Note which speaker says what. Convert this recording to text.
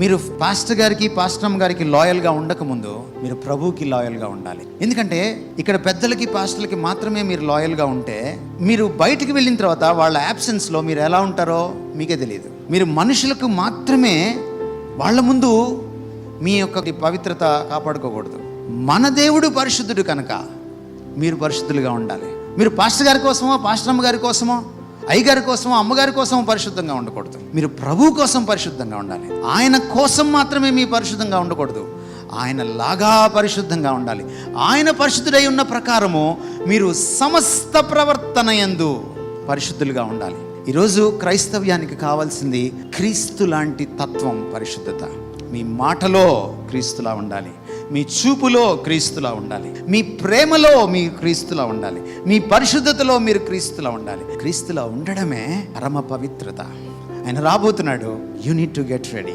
Speaker 1: మీరు పాస్టర్ గారికి, పాస్టరమ్మ గారికి లాయల్గా ఉండకముందు మీరు ప్రభువుకి లాయల్గా ఉండాలి. ఎందుకంటే ఇక్కడ పెద్దలకి, పాస్టర్లకి మాత్రమే మీరు లాయల్గా ఉంటే, మీరు బయటికి వెళ్ళిన తర్వాత వాళ్ళ యాబ్సెన్స్లో మీరు ఎలా ఉంటారో మీకే తెలియదు. మీరు మనుషులకు మాత్రమే వాళ్ళ ముందు మీ యొక్క పవిత్రత కాపాడుకోకూడదు. మన దేవుడు పరిశుద్ధుడు కనుక మీరు పరిశుద్ధులుగా ఉండాలి. మీరు పాస్టర్ గారి కోసమో, పాస్టరమ్మ గారి కోసమో, అయ్యగారి కోసమో, అమ్మగారి కోసమో పరిశుద్ధంగా ఉండకూడదు. మీరు ప్రభు కోసం పరిశుద్ధంగా ఉండాలి. ఆయన కోసం మాత్రమే మీ పరిశుద్ధంగా ఉండకూడదు, ఆయన లాగా పరిశుద్ధంగా ఉండాలి. ఆయన పరిశుద్ధుడై ఉన్న ప్రకారము మీరు సమస్త ప్రవర్తన యందు పరిశుద్ధులుగా ఉండాలి. ఈరోజు క్రైస్తవ్యానికి కావాల్సింది క్రీస్తు లాంటి తత్వం, పరిశుద్ధత. మీ మాటలో క్రీస్తులా ఉండాలి, మీ చూపులో క్రీస్తులా ఉండాలి, మీ ప్రేమలో మీరు క్రీస్తులా ఉండాలి, మీ పరిశుద్ధతలో మీరు క్రీస్తులా ఉండాలి. క్రీస్తులా ఉండడమే పరమ పవిత్రత. ఆయన రాబోతున్నాడు. You need to get ready.